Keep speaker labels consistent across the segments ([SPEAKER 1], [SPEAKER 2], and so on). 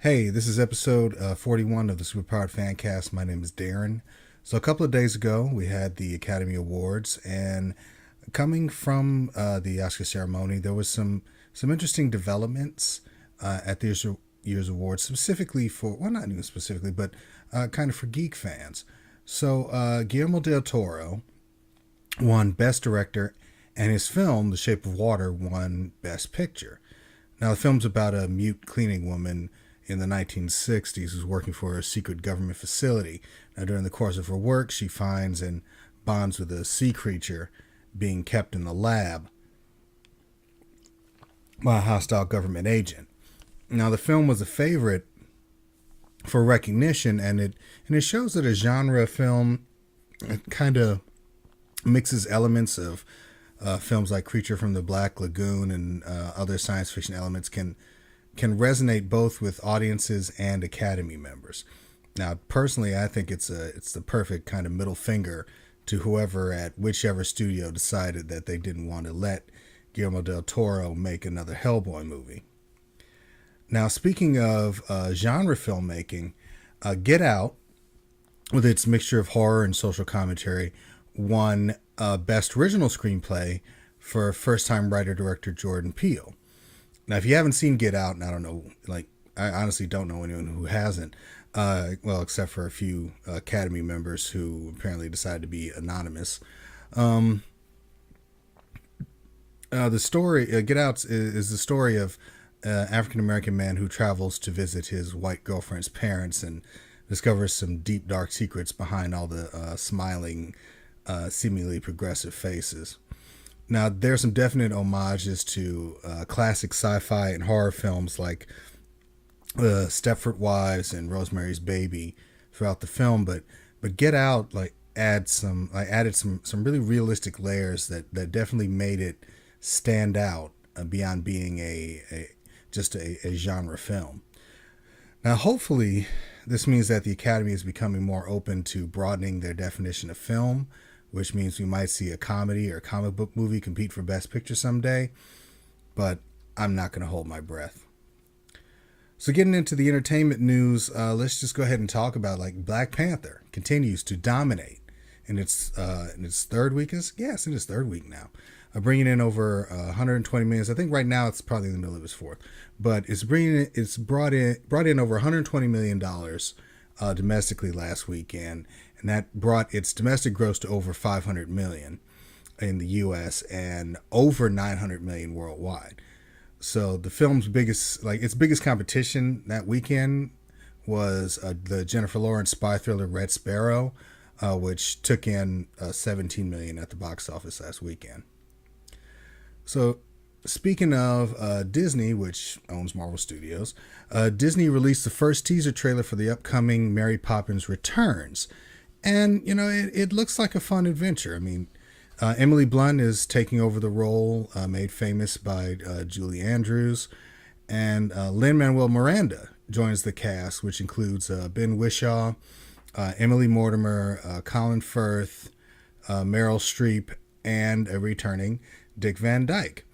[SPEAKER 1] Hey, this is episode 41 of the Superpowered Fancast. My name is Darren. So, a couple of days ago, we had the Academy Awards, and coming from the Oscar ceremony, there was some interesting developments at this year's awards, specifically for, well, not even specifically, but kind of for geek fans. So, Guillermo del Toro won Best Director, and his film, The Shape of Water, won Best Picture. Now, the film's about a mute cleaning woman in the 1960s who's working for a secret government facility. Now, during the course of her work, she finds and bonds with a sea creature being kept in the lab by a hostile government agent. Now, the film was a favorite for recognition, and it shows that a genre film kind of mixes elements of films like Creature from the Black Lagoon and other science fiction elements can resonate both with audiences and Academy members. Now, personally, I think it's the perfect kind of middle finger to whoever at whichever studio decided that they didn't want to let Guillermo del Toro make another Hellboy movie. Now, speaking of genre filmmaking, Get Out, with its mixture of horror and social commentary, won Best Original Screenplay for first-time writer-director Jordan Peele. Now, if you haven't seen Get Out, and I don't know, I honestly don't know anyone who hasn't, well, except for a few Academy members who apparently decided to be anonymous. The story, Get Out, is the story of African American man who travels to visit his white girlfriend's parents and discovers some deep, dark secrets behind all the smiling, seemingly progressive faces. Now, there's some definite homages to classic sci-fi and horror films like Stepford Wives and Rosemary's Baby throughout the film, but Get Out added some really realistic layers that definitely made it stand out beyond being just a genre film. Now, hopefully, this means that the Academy is becoming more open to broadening their definition of film, which means we might see a comedy or comic book movie compete for Best Picture someday, but I'm not going to hold my breath. So getting into the entertainment news, let's just go ahead and talk about Black Panther continues to dominate in its third week. It's in its third week now, bringing in over 120 million. I think right now it's probably in the middle of its fourth, but it's brought in over 120 million dollars domestically last weekend, and that brought its domestic gross to over 500 million in the U.S. and over 900 million worldwide. So the film's biggest competition that weekend was the Jennifer Lawrence spy thriller Red Sparrow, which took in 17 million at the box office last weekend. So, speaking of Disney, which owns Marvel Studios, Disney released the first teaser trailer for the upcoming Mary Poppins Returns. And, it looks like a fun adventure. I mean, Emily Blunt is taking over the role made famous by Julie Andrews. And Lin-Manuel Miranda joins the cast, which includes Ben Whishaw, Emily Mortimer, Colin Firth, Meryl Streep, and a returning Dick Van Dyke.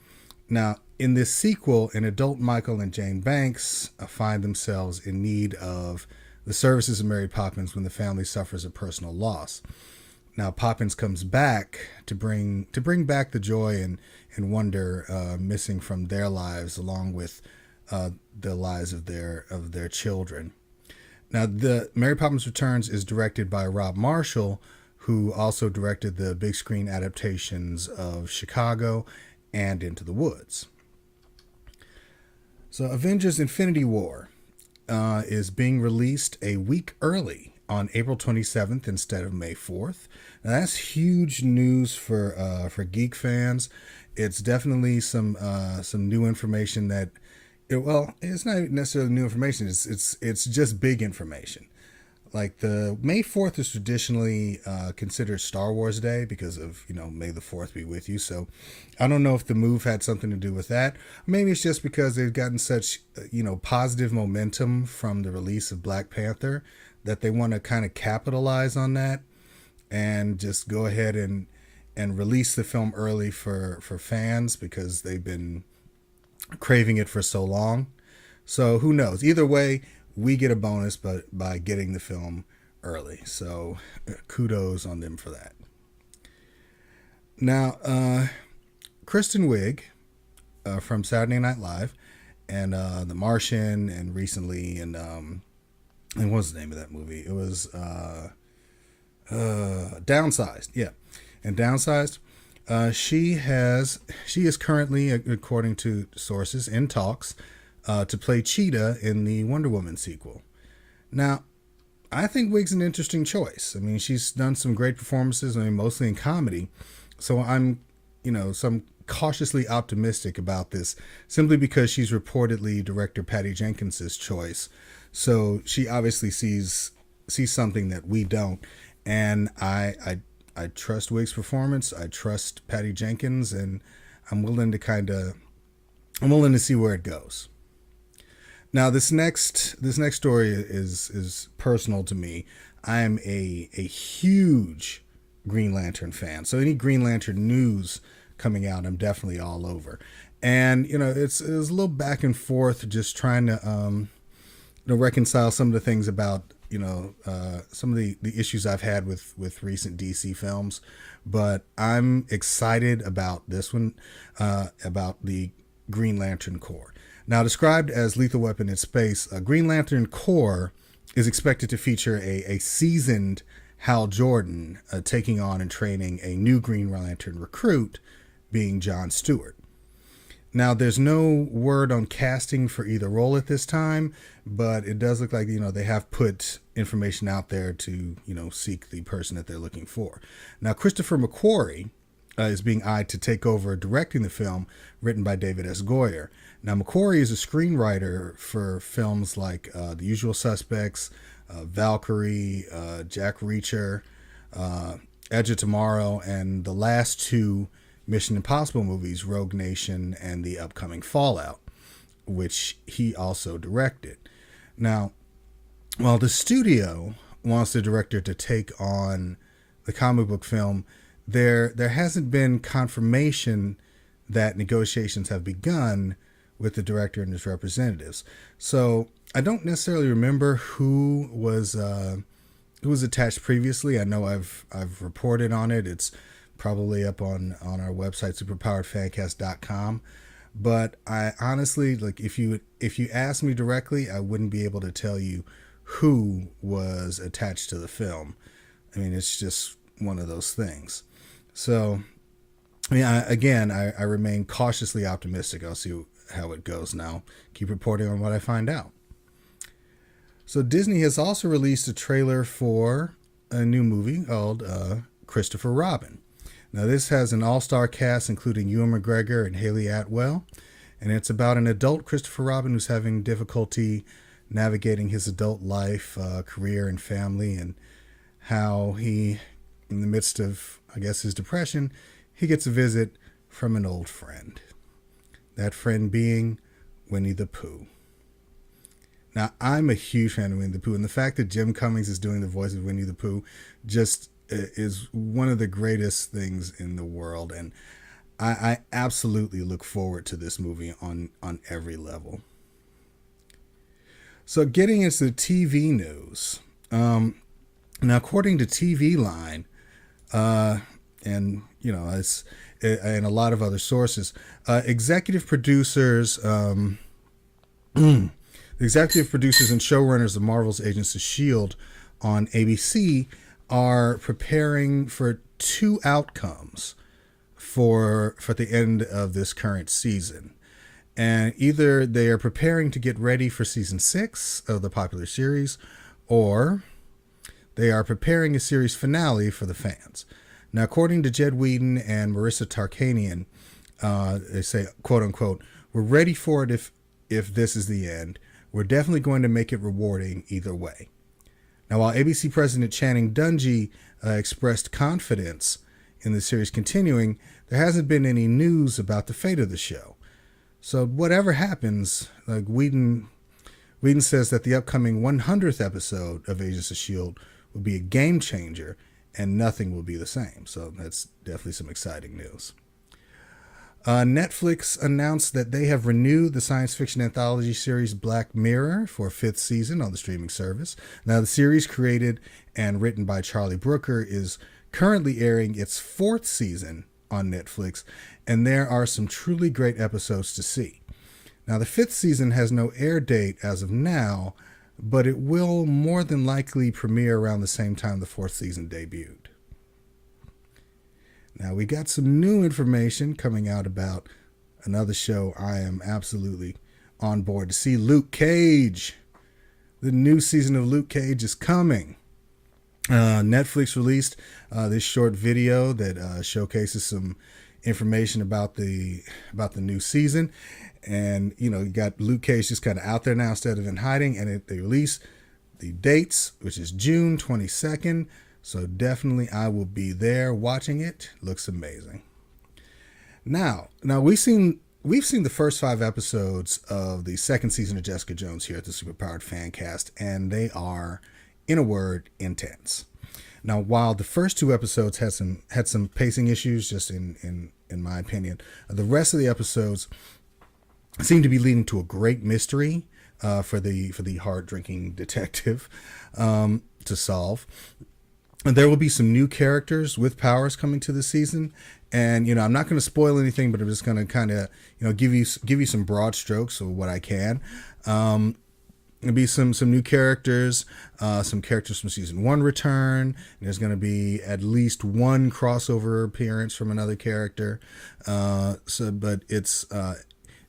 [SPEAKER 1] Now, in this sequel, an adult Michael and Jane Banks find themselves in need of the services of Mary Poppins when the family suffers a personal loss. Now, Poppins comes back to bring back the joy and wonder missing from their lives, along with the lives of their children. Now, the Mary Poppins Returns is directed by Rob Marshall, who also directed the big screen adaptations of Chicago and Into the Woods. So, Avengers Infinity War is being released a week early on April 27th instead of May 4th. Now, that's huge news for geek fans. It's definitely some new information that, it's not necessarily new information. It's just big information. Like, the May 4th is traditionally considered Star Wars Day because of, May the 4th be with you. So I don't know if the move had something to do with that. Maybe it's just because they've gotten such, positive momentum from the release of Black Panther that they want to kind of capitalize on that and just go ahead and release the film early for fans because they've been craving it for so long. So who knows? Either way, we get a bonus by getting the film early. So kudos on them for that. Now, Kristen Wiig from Saturday Night Live and The Martian, and recently, and what was the name of that movie? It was Downsized. Yeah, and Downsized. She is currently, according to sources, in talks to play Cheetah in the Wonder Woman sequel. Now, I think Wig's an interesting choice. I mean, she's done some great performances. I mean, mostly in comedy. So I'm cautiously optimistic about this, simply because she's reportedly director Patty Jenkins's choice. So she obviously sees something that we don't, and I trust Wig's performance. I trust Patty Jenkins, and I'm willing to see where it goes. Now, this next story is personal to me. I am a huge Green Lantern fan, so any Green Lantern news coming out, I'm definitely all over. And it's a little back and forth, just trying to reconcile some of the things about some of the issues I've had with recent DC films. But I'm excited about this one, about the Green Lantern Corps. Now, described as Lethal Weapon in space, Green Lantern Corps is expected to feature a seasoned Hal Jordan taking on and training a new Green Lantern recruit, being John Stewart. Now, there's no word on casting for either role at this time, but it does look like, they have put information out there to, seek the person that they're looking for. Now, Christopher McQuarrie is being eyed to take over directing the film, written by David S. Goyer. Now, McQuarrie is a screenwriter for films like The Usual Suspects, Valkyrie, Jack Reacher, Edge of Tomorrow, and the last two Mission Impossible movies, Rogue Nation and the upcoming Fallout, which he also directed. Now, while the studio wants the director to take on the comic book film, there hasn't been confirmation that negotiations have begun with the director and his representatives. So I don't necessarily remember who was attached previously. I know I've reported on it. It's probably up on our website, superpoweredfancast.com. But I honestly, if you asked me directly, I wouldn't be able to tell you who was attached to the film. I mean, it's just one of those things. So, I mean, I remain cautiously optimistic. I'll see how it goes now. Keep reporting on what I find out. So Disney has also released a trailer for a new movie called Christopher Robin. Now, this has an all-star cast, including Ewan McGregor and Haley Atwell, and it's about an adult Christopher Robin who's having difficulty navigating his adult life, career, and family, and how he, in the midst of, I guess, his depression, he gets a visit from an old friend. That friend being Winnie the Pooh. Now, I'm a huge fan of Winnie the Pooh, and the fact that Jim Cummings is doing the voice of Winnie the Pooh just is one of the greatest things in the world, and I absolutely look forward to this movie on every level. So, getting into the TV news, now according to TV Line, and and a lot of other sources, executive producers, the executive producers and showrunners of Marvel's Agents of S.H.I.E.L.D. on ABC are preparing for two outcomes for the end of this current season. And either they are preparing to get ready for season 6 of the popular series, or they are preparing a series finale for the fans. Now, according to Jed Whedon and Marissa Tarkanian, they say, quote unquote, "We're ready for it if this is the end. We're definitely going to make it rewarding either way." Now, while ABC President Channing Dungey expressed confidence in the series continuing, there hasn't been any news about the fate of the show. So whatever happens, Whedon says that the upcoming 100th episode of Agents of S.H.I.E.L.D. will be a game changer and nothing will be the same. So that's definitely some exciting news. Netflix announced that they have renewed the science fiction anthology series Black Mirror for a fifth season on the streaming service. Now, the series, created and written by Charlie Brooker, is currently airing its fourth season on Netflix, and there are some truly great episodes to see. Now, the fifth season has no air date as of now, but it will more than likely premiere around the same time the fourth season debuted. Now, we got some new information coming out about another show I am absolutely on board to see, Luke Cage. The new season of Luke Cage is coming. Netflix released this short video that showcases some information about the new season. And, you got Luke Cage just kind of out there now instead of in hiding. And they release the dates, which is June 22nd. So definitely I will be there watching it. Looks amazing. Now we've seen the first 5 episodes of the second season of Jessica Jones here at the Superpowered Fancast, and they are, in a word, intense. Now, while the first 2 episodes had some pacing issues, just in my opinion, the rest of the episodes seem to be leading to a great mystery for the hard-drinking detective to solve. And there will be some new characters with powers coming to the season, and I'm not going to spoil anything, but I'm just going to kind of give you some broad strokes of what I can. There'll be some new characters, some characters from season 1 return. There's going to be at least one crossover appearance from another character. But it's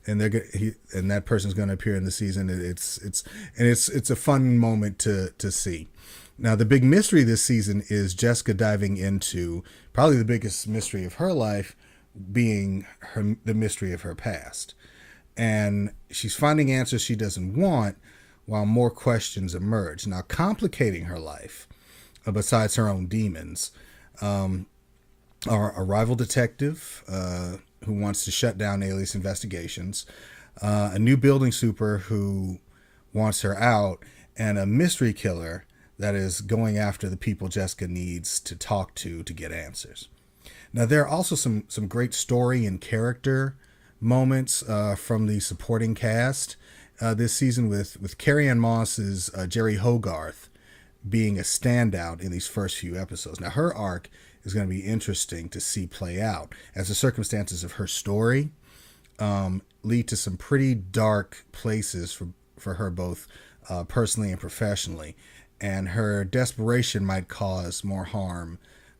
[SPEAKER 1] and that person's going to appear in the season. It's a fun moment to see. Now, the big mystery this season is Jessica diving into probably the biggest mystery of her life, being the mystery of her past. And she's finding answers she doesn't want while more questions emerge. Now, complicating her life, besides her own demons, are a rival detective who wants to shut down Alias investigations, a new building super who wants her out, and a mystery killer that is going after the people Jessica needs to talk to get answers. Now, there are also some great story and character moments from the supporting cast this season, with Carrie-Anne Moss's Jerry Hogarth being a standout in these first few episodes. Now, her arc is going to be interesting to see play out, as the circumstances of her story lead to some pretty dark places for her, both personally and professionally. And her desperation might cause more harm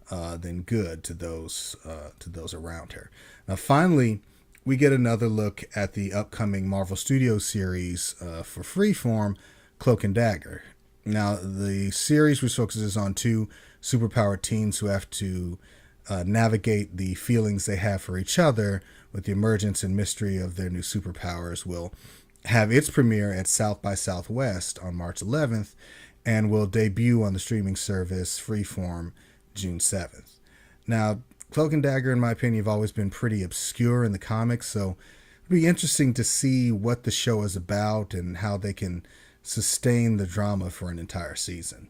[SPEAKER 1] than good to those around her. Now, finally, we get another look at the upcoming Marvel Studios series for Freeform, Cloak and Dagger. Now, the series, which focuses on 2 superpowered teens who have to navigate the feelings they have for each other with the emergence and mystery of their new superpowers, will have its premiere at South by Southwest on March 11th, and will debut on the streaming service Freeform June 7th. Now, Cloak and Dagger, in my opinion, have always been pretty obscure in the comics, so it'll be interesting to see what the show is about and how they can sustain the drama for an entire season.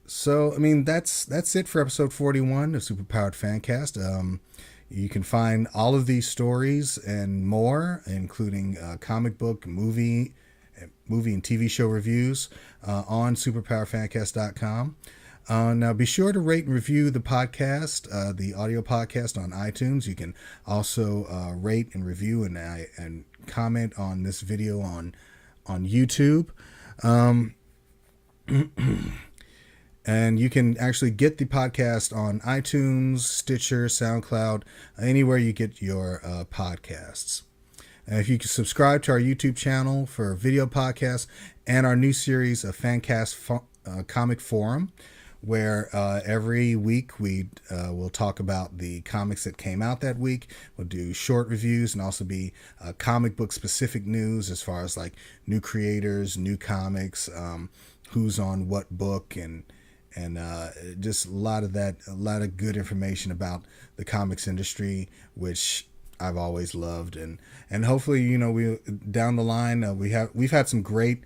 [SPEAKER 1] So, that's it for episode 41 of Superpowered Fancast. You can find all of these stories and more, including comic book, movie and TV show reviews on superpowerfancast.com. Now, be sure to rate and review the podcast, the audio podcast on iTunes. You can also rate and review and comment on this video on YouTube. And you can actually get the podcast on iTunes, Stitcher, SoundCloud, anywhere you get your podcasts. If you can subscribe to our YouTube channel for video podcasts and our new series of Fancast Comic Forum, where every week we will talk about the comics that came out that week. We'll do short reviews and also be comic book specific news as far as like new creators, new comics, who's on what book, and just a lot of good information about the comics industry, which I've always loved, and hopefully, we down the line, we've had some great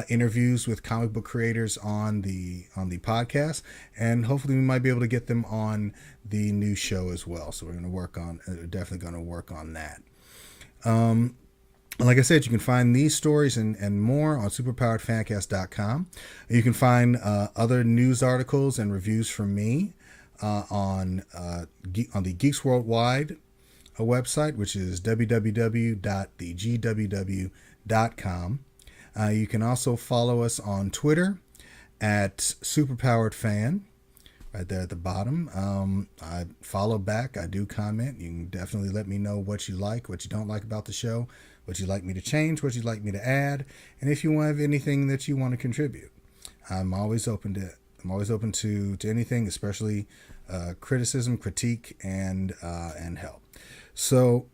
[SPEAKER 1] interviews with comic book creators on the podcast, and hopefully we might be able to get them on the new show as well. So we're going to work on definitely going to work on that. Like I said, you can find these stories and more on superpoweredfancast.com. You can find other news articles and reviews from me on the Geeks Worldwide website, which is www.thegww.com. You can also follow us on Twitter at superpoweredfan, right there at the bottom. I follow back. I do comment. You can definitely let me know what you like, what you don't like about the show, what you'd like me to change, what you'd like me to add, and if you have anything that you want to contribute. I'm always open to anything, especially criticism, critique, and help. So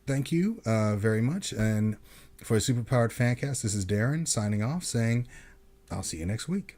[SPEAKER 1] thank you very much. And for Superpowered Fancast, this is Darren signing off, saying I'll see you next week.